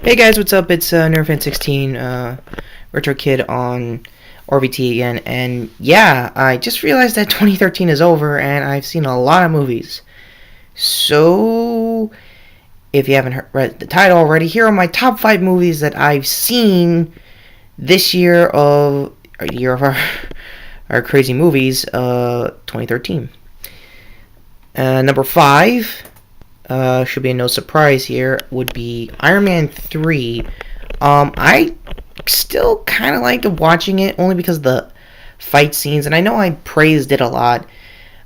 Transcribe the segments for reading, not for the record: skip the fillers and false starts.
Hey guys, what's up? It's NerdFan16, Retro Kid on RVT again, and yeah, I just realized that 2013 is over, and I've seen a lot of movies. So, if you haven't read the title already, here are my top 5 movies that I've seen this year of our crazy movies, 2013. Number 5, should be no surprise here, would be Iron Man 3. I still kind of like watching it only because of the fight scenes, and I know I praised it a lot,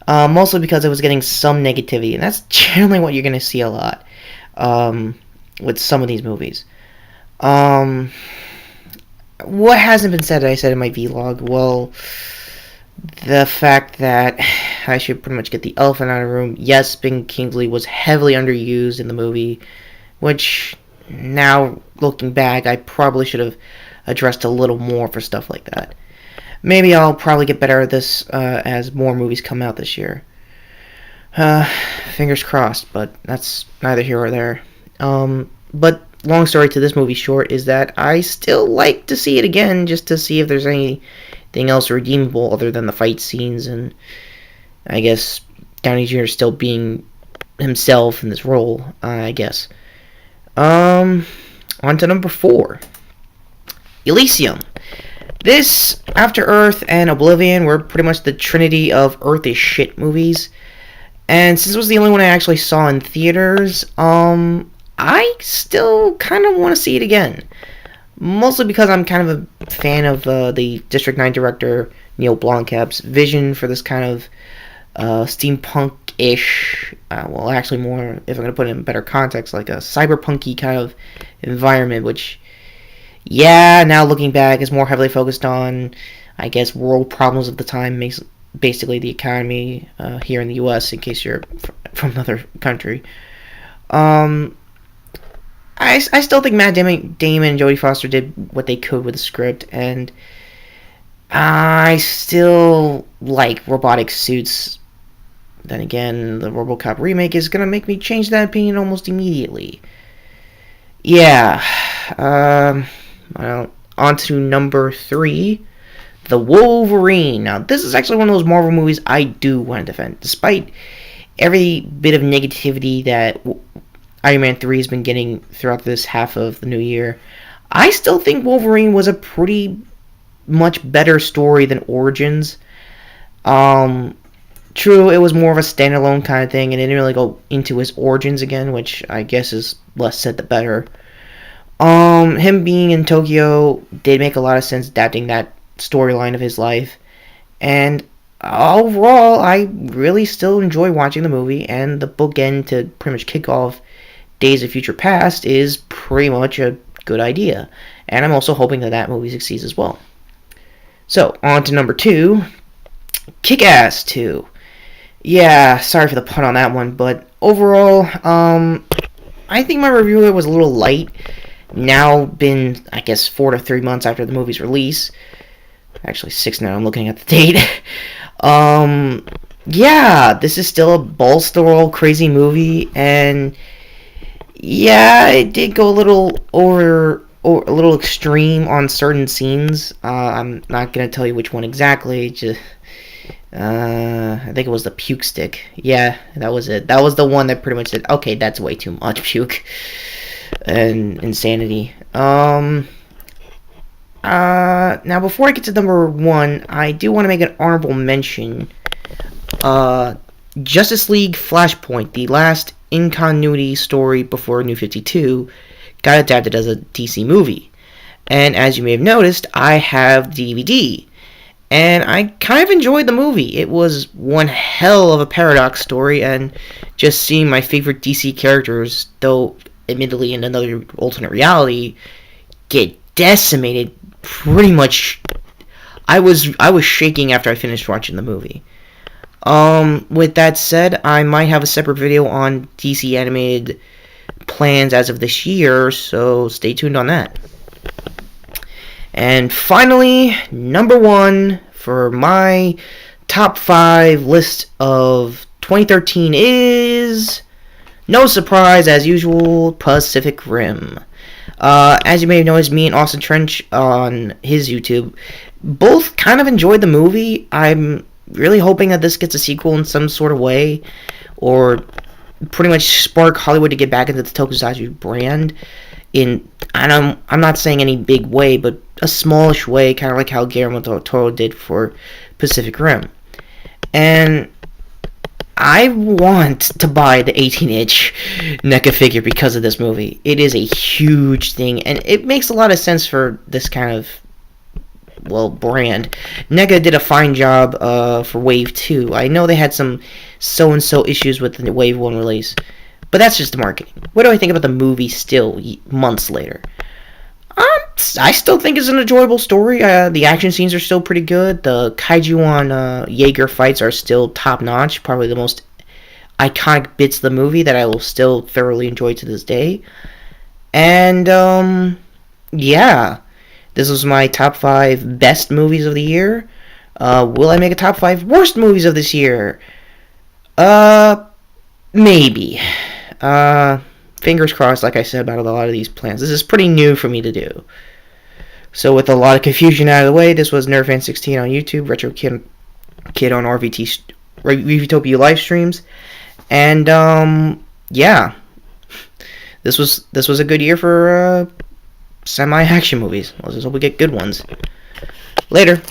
mostly because it was getting some negativity, and that's generally what you're going to see a lot with some of these movies. What hasn't been said that I said in my vlog? Well, the fact that I should pretty much get the elephant out of the room. Yes, Ben Kingsley was heavily underused in the movie, which now looking back, I probably should have addressed a little more for stuff like that. Maybe I'll probably get better at this as more movies come out this year. Fingers crossed, but that's neither here or there. But long story to this movie short is that I still like to see it again just to see if there's anything else redeemable other than the fight scenes and I guess Downey Jr. still being himself in this role, I guess. On to number 4. Elysium. This, After Earth, and Oblivion were pretty much the trinity of Earth is shit movies. And since it was the only one I actually saw in theaters, I still kind of want to see it again. Mostly because I'm kind of a fan of the District 9 director, Neil Blomkamp's vision for this kind of steampunk-ish, well, actually more, if I'm going to put it in better context, like a cyberpunky kind of environment, which, yeah, now looking back, is more heavily focused on, I guess, world problems of the time, makes basically the economy here in the U.S., in case you're from another country. I still think Matt Damon and Jodie Foster did what they could with the script, and I still like robotic suits. Then again, the RoboCop remake is gonna make me change that opinion almost immediately. Yeah. Well, on to number 3, The Wolverine. Now, this is actually one of those Marvel movies I do want to defend, despite every bit of negativity that Iron Man 3 has been getting throughout this half of the new year. I still think Wolverine was a pretty much better story than Origins. True, it was more of a standalone kind of thing, and it didn't really go into his origins again, which I guess is less said the better. Him being in Tokyo did make a lot of sense, adapting that storyline of his life, and overall, I really still enjoy watching the movie, and the bookend to pretty much kick off Days of Future Past is pretty much a good idea, and I'm also hoping that that movie succeeds as well. So, on to number 2, Kick-Ass 2. Yeah, sorry for the pun on that one, but overall, I think my review of it was a little light. Now been, I guess, 4 to 3 months after the movie's release. Actually, 6 now, I'm looking at the date. Yeah, this is still a balls-to-the-wall crazy movie, and yeah, it did go a little or a little extreme on certain scenes. I'm not gonna tell you which one exactly, just I think it was the puke stick. Yeah, that was it. That was the one that pretty much said, okay, that's way too much puke and insanity. Now before I get to number 1, I do want to make an honorable mention. Justice League Flashpoint, the last in-continuity story before New 52, got adapted as a DC movie. And as you may have noticed, I have DVD. And I kind of enjoyed the movie. It was one hell of a paradox story, and just seeing my favorite DC characters, though admittedly in another alternate reality, get decimated pretty much. I was shaking after I finished watching the movie. With that said, I might have a separate video on DC animated plans as of this year, so stay tuned on that. And finally, number 1 for my top 5 list of 2013 is No surprise, as usual, Pacific Rim. As you may have noticed, me and Austin Trench on his YouTube both kind of enjoyed the movie. I'm really hoping that this gets a sequel in some sort of way, or pretty much spark Hollywood to get back into the tokusatsu brand. I'm not saying any big way, but a smallish way, kind of like how Guillermo del Toro did for Pacific Rim. And I want to buy the 18-inch NECA figure because of this movie. It is a huge thing, and it makes a lot of sense for this kind of, well, brand. NECA did a fine job for Wave 2. I know they had some so-and-so issues with the Wave 1 release, but that's just the marketing. What do I think about the movie still, months later? I still think it's an enjoyable story. The action scenes are still pretty good. The kaiju on Jaeger fights are still top-notch. Probably the most iconic bits of the movie that I will still thoroughly enjoy to this day. And, yeah. This was my top 5 best movies of the year. Will I make a top 5 worst movies of this year? Maybe. Fingers crossed, like I said, about a lot of these plans. This is pretty new for me to do. So with a lot of confusion out of the way, this was NerdFan16 on YouTube, Retro Kid on RVTopia live streams. And, yeah. This was a good year for semi-action movies. Let's just hope we get good ones. Later.